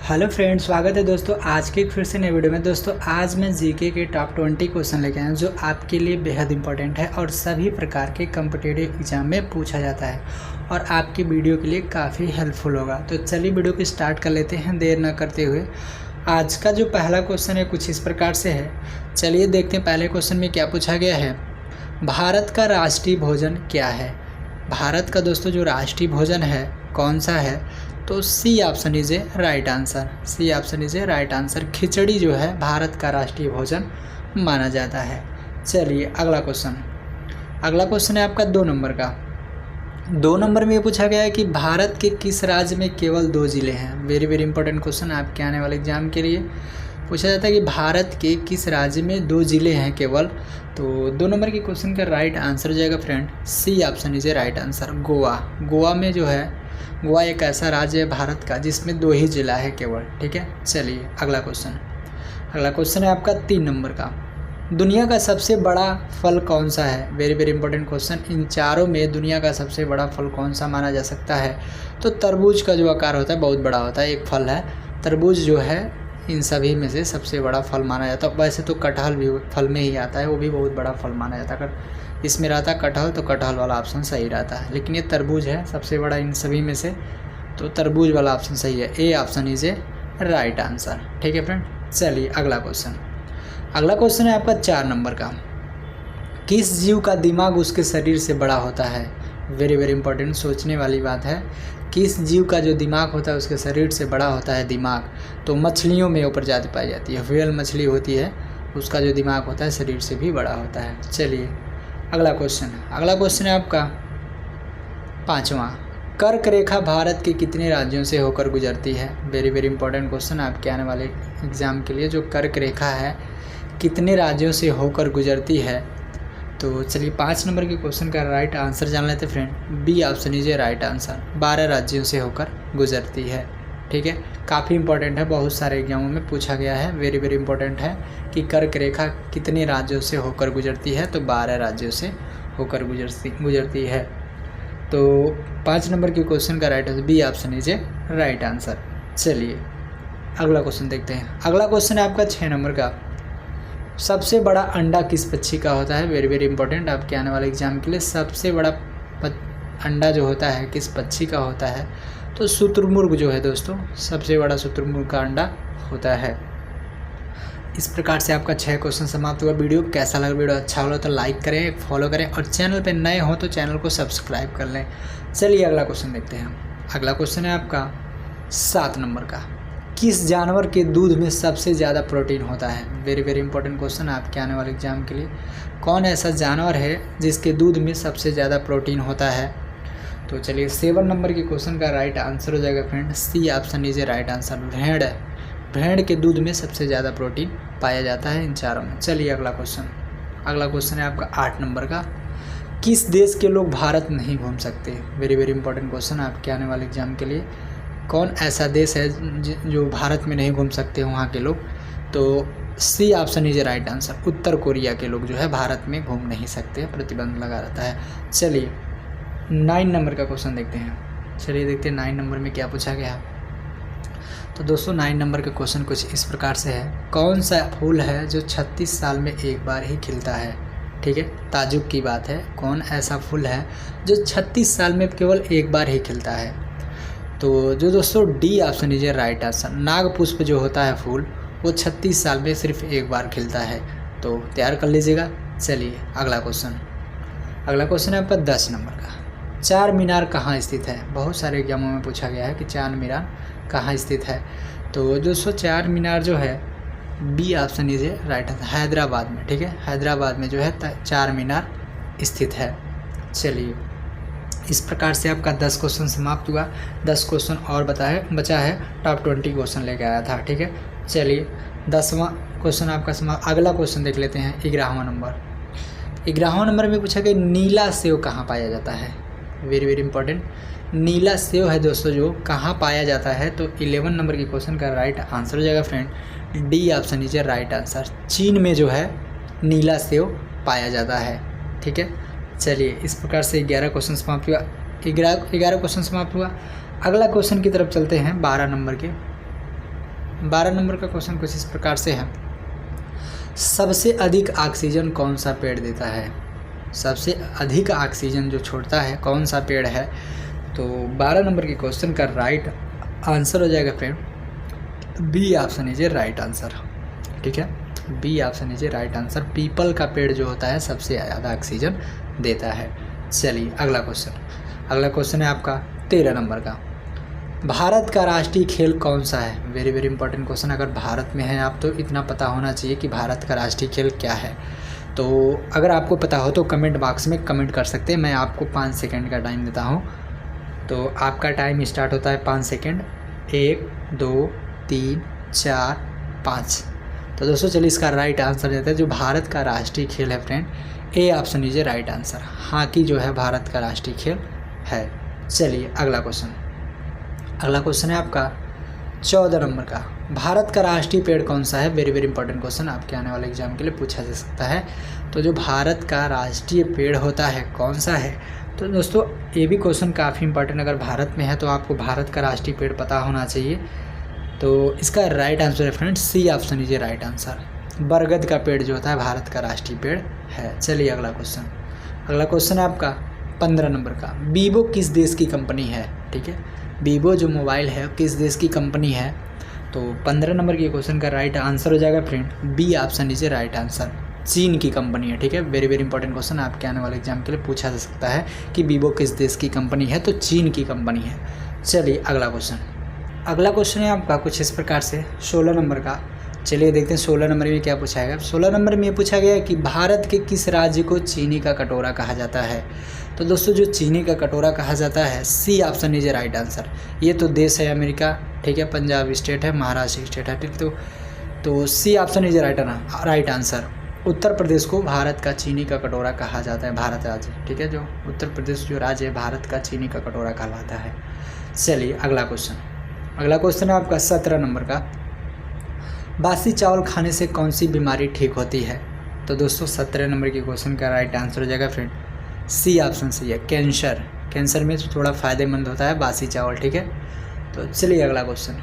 Hello friends, स्वागत है दोस्तों आज के फिर से नए वीडियो में। दोस्तों आज मैं जीके के टॉप 20 क्वेश्चन लेके आया हूँ जो आपके लिए बेहद इंपॉर्टेंट है और सभी प्रकार के कॉम्पिटिटिव एग्जाम में पूछा जाता है और आपकी वीडियो के लिए काफ़ी हेल्पफुल होगा। तो चलिए वीडियो को स्टार्ट कर लेते हैं देर न करते हुए। आज का जो पहला क्वेश्चन है कुछ इस प्रकार से है। चलिए देखते हैं पहले क्वेश्चन में क्या पूछा गया है। भारत का राष्ट्रीय भोजन क्या है? भारत का दोस्तों जो राष्ट्रीय भोजन है कौन सा है? तो C option is a right answer. C option is a right answer. खिचड़ी जो है भारत का राष्ट्रीय भोजन माना जाता है। चलिए अगला क्वेश्चन है आपका 2 नंबर का। 2 नंबर में ये पूछा गया है कि भारत के किस राज्य में केवल 2 ज़िले हैं। वेरी वेरी इंपॉर्टेंट क्वेश्चन आपके आने वाले एग्जाम के लिए पूछा जाता है कि भारत के किस राज्य में 2 ज़िले हैं केवल। तो 2 नंबर के क्वेश्चन का राइट आंसर हो जाएगा friend C option is a right answer. Goa में जो है, गोवा एक ऐसा राज्य है भारत का जिसमें 2 ही जिला है केवल। ठीक है, चलिए अगला क्वेश्चन है आपका 3 नंबर का। दुनिया का सबसे बड़ा फल कौन सा है? Very very important question. इन चारों में दुनिया का सबसे बड़ा फल कौन सा माना जा सकता है? तो तरबूज का जो आकार होता है बहुत बड़ा होता है, एक फल है तरबूज जो है इन सभी में से सबसे बड़ा फल माना जाता है। वैसे तो कटहल भी फल में ही आता है, वो भी बहुत बड़ा फल माना जाता है। अगर इसमें रहता कटहल तो कटहल वाला ऑप्शन सही रहता है, लेकिन ये तरबूज है सबसे बड़ा इन सभी में से, तो तरबूज वाला ऑप्शन सही है। A option is a right answer. ठीक है फ्रेंड, चलिए अगला क्वेश्चन है आपका 4 नंबर का। किस जीव का दिमाग उसके शरीर से बड़ा होता है? वेरी वेरी इंपॉर्टेंट, सोचने वाली बात है। किस जीव का जो दिमाग होता है उसके शरीर से बड़ा होता है दिमाग? तो मछलियों में ऊपर जाती पाई जाती है। व्हेल मछली होती है, उसका जो दिमाग होता है शरीर से भी बड़ा होता है। चलिए अगला क्वेश्चन है आपका 5वां। कर्क रेखा भारत के कितने राज्यों से होकर गुजरती है? वेरी वेरी इंपॉर्टेंट क्वेश्चन आपके आने वाले एग्जाम के लिए। जो कर्क रेखा है कितने राज्यों से होकर गुजरती है? तो चलिए 5 नंबर के क्वेश्चन का राइट आंसर जान लेते friend. B option is a right answer. 12 राज्यों से होकर गुजरती है। ठीक है, काफ़ी इंपॉर्टेंट है, बहुत सारे एग्जामों में पूछा गया है। वेरी वेरी इंपॉर्टेंट है कि कर्क रेखा कितने राज्यों से होकर गुजरती है? तो 12 राज्यों से होकर गुजरती है। तो 5 नंबर के क्वेश्चन का right answer B option is a right answer. चलिए अगला क्वेश्चन देखते हैं। अगला क्वेश्चन है आपका 6 नंबर का। सबसे बड़ा अंडा किस पक्षी का होता है? वेरी वेरी इंपॉर्टेंट आपके आने वाले एग्जाम के लिए। सबसे बड़ा अंडा जो होता है किस पक्षी का होता है? तो शुतुरमुर्ग जो है दोस्तों, सबसे बड़ा शुतुरमुर्ग का अंडा होता है। इस प्रकार से आपका 6 क्वेश्चन समाप्त हुआ। वीडियो कैसा लगा? वीडियो अच्छा हो तो लाइक करें, फॉलो करें और चैनल पे नए हो तो चैनल को सब्सक्राइब कर लें। चलिए अगला क्वेश्चन देखते हैं। अगला क्वेश्चन है आपका 7 नंबर का। किस जानवर के दूध में सबसे ज़्यादा प्रोटीन होता है? वेरी वेरी इंपॉर्टेंट क्वेश्चन आपके आने वाले एग्जाम के लिए। कौन ऐसा जानवर है जिसके दूध में सबसे ज़्यादा प्रोटीन होता है? तो चलिए 7 नंबर के क्वेश्चन का राइट आंसर हो जाएगा friend C option is a right answer. भेड़ के दूध में सबसे ज़्यादा प्रोटीन पाया जाता है इन चारों में। चलिए अगला क्वेश्चन है आपका 8 नंबर का। किस देश के लोग भारत नहीं घूम सकते? वेरी वेरी इंपॉर्टेंट क्वेश्चन आपके आने वाले एग्जाम के लिए। कौन ऐसा देश है जो भारत में नहीं घूम सकते वहाँ के लोग? तो C option is a right answer. उत्तर कोरिया के लोग जो है भारत में घूम नहीं सकते, प्रतिबंध लगा रहता है। चलिए 9 नंबर का क्वेश्चन देखते हैं। चलिए देखते हैं 9 नंबर में क्या पूछा गया। तो दोस्तों 9 नंबर का क्वेश्चन कुछ इस प्रकार से है। कौन सा फूल है जो 36 साल में एक बार ही खिलता है? ठीक है, ताजुब की बात है। कौन ऐसा फूल है जो 36 साल में केवल एक बार ही खिलता है? तो जो दोस्तों D option is a right answer. नागपुष्प जो होता है फूल वो 36 साल में सिर्फ एक बार खिलता है, तो तैयार कर लीजिएगा। चलिए अगला क्वेश्चन है आपका 10 नंबर का। चार मीनार कहाँ स्थित है? बहुत सारे एग्जामों में पूछा गया है कि चार मीनार कहाँ स्थित है। तो दोस्तों चार मीनार जो है B option is a right answer. Hyderabad में। ठीक है, हैदराबाद में जो है चार मीनार स्थित है। चलिए इस प्रकार से आपका 10 क्वेश्चन समाप्त हुआ। 10 क्वेश्चन और बचा है। टॉप 20 क्वेश्चन लेके आया था। ठीक है, चलिए 10वां क्वेश्चन आपका समाप्त। अगला क्वेश्चन देख लेते हैं 11वां नंबर में पूछा गया नीला सेव कहाँ पाया जाता है? Very very important. नीला सेव है दोस्तों जो कहाँ पाया जाता है? तो 11 नंबर के क्वेश्चन का राइट आंसर हो जाएगा friend D option is a right answer. चीन में जो है नीला सेव पाया जाता है। ठीक है, चलिए इस प्रकार से 11 क्वेश्चन समाप्त हुआ। 11 क्वेश्चन समाप्त हुआ। अगला क्वेश्चन की तरफ चलते हैं 12 नंबर के। 12 नंबर का क्वेश्चन कुछ इस प्रकार से है, सबसे अधिक ऑक्सीजन कौन सा पेड़ देता है? सबसे अधिक ऑक्सीजन जो छोड़ता है कौन सा पेड़ है? तो 12 नंबर के क्वेश्चन का राइट आंसर हो जाएगा friend B option is a right answer. ठीक है, B option is a right answer. पीपल का पेड़ जो होता है सबसे ज़्यादा ऑक्सीजन देता है। चलिए अगला क्वेश्चन है आपका 13 नंबर का, भारत का राष्ट्रीय खेल कौन सा है? Very very important question. अगर भारत में है आप तो इतना पता होना चाहिए कि भारत का राष्ट्रीय खेल क्या है। तो अगर आपको पता हो तो कमेंट बॉक्स में कमेंट कर सकते हैं। मैं आपको 5 सेकंड का टाइम देता हूँ। तो आपका टाइम स्टार्ट होता है 5 सेकंड। 1 2 3 4 5। तो दोस्तों चलिए इसका राइट आंसर देते हैं। जो भारत का राष्ट्रीय खेल है friend, A option is a right answer. Hockey जो है भारत का राष्ट्रीय खेल है। चलिए अगला क्वेश्चन है आपका 14 नंबर का, भारत का राष्ट्रीय पेड़ कौन सा है? वेरी वेरी इंपॉर्टेंट क्वेश्चन, आपके आने वाले एग्जाम के लिए पूछा जा सकता है। तो जो भारत का राष्ट्रीय पेड़ होता है कौन सा है? तो दोस्तों ये भी क्वेश्चन काफ़ी इंपॉर्टेंट, अगर भारत में है तो आपको भारत का राष्ट्रीय पेड़ पता होना चाहिए। तो इसका राइट आंसर है friends C option is a right answer. बरगद का पेड़ जो होता है भारत का राष्ट्रीय पेड़ है। चलिए अगला क्वेश्चन है आपका 15 नंबर का, वीवो किस देश की कंपनी है? ठीक है, वीवो जो मोबाइल है किस देश की कंपनी है? तो 15 नंबर के क्वेश्चन का राइट आंसर हो जाएगा friend B option is a right answer. चीन की कंपनी है। ठीक है, वेरी वेरी इंपॉर्टेंट क्वेश्चन, आपके आने वाले एग्जाम के लिए पूछा जा सकता है कि वीवो किस देश की कंपनी है? तो चीन की कंपनी है। चलिए अगला क्वेश्चन है आपका कुछ इस प्रकार से 16 नंबर का। चलिए देखते हैं 16 नंबर में क्या पूछा गया। 16 नंबर में ये पूछा गया है कि भारत के किस राज्य को चीनी का कटोरा कहा जाता है? तो दोस्तों जो चीनी का कटोरा कहा जाता है C option is a right answer. ये तो देश है अमेरिका। ठीक है, पंजाब स्टेट है, महाराष्ट्र स्टेट है। ठीक, तो C option is a right answer. Uttar Pradesh को भारत का चीनी का कटोरा कहा जाता है, भारत राज्य। ठीक है, जो उत्तर प्रदेश जो राज्य है भारत का चीनी का कटोरा कहलाता है। चलिए अगला क्वेश्चन है आपका 17 नंबर का, बासी चावल खाने से कौन सी बीमारी ठीक होती है? तो दोस्तों 17 नंबर के क्वेश्चन का राइट आंसर हो जाएगा फ्रेंड सी ऑप्शन सही है, कैंसर में थोड़ा फ़ायदेमंद होता है बासी चावल। ठीक है, तो चलिए अगला क्वेश्चन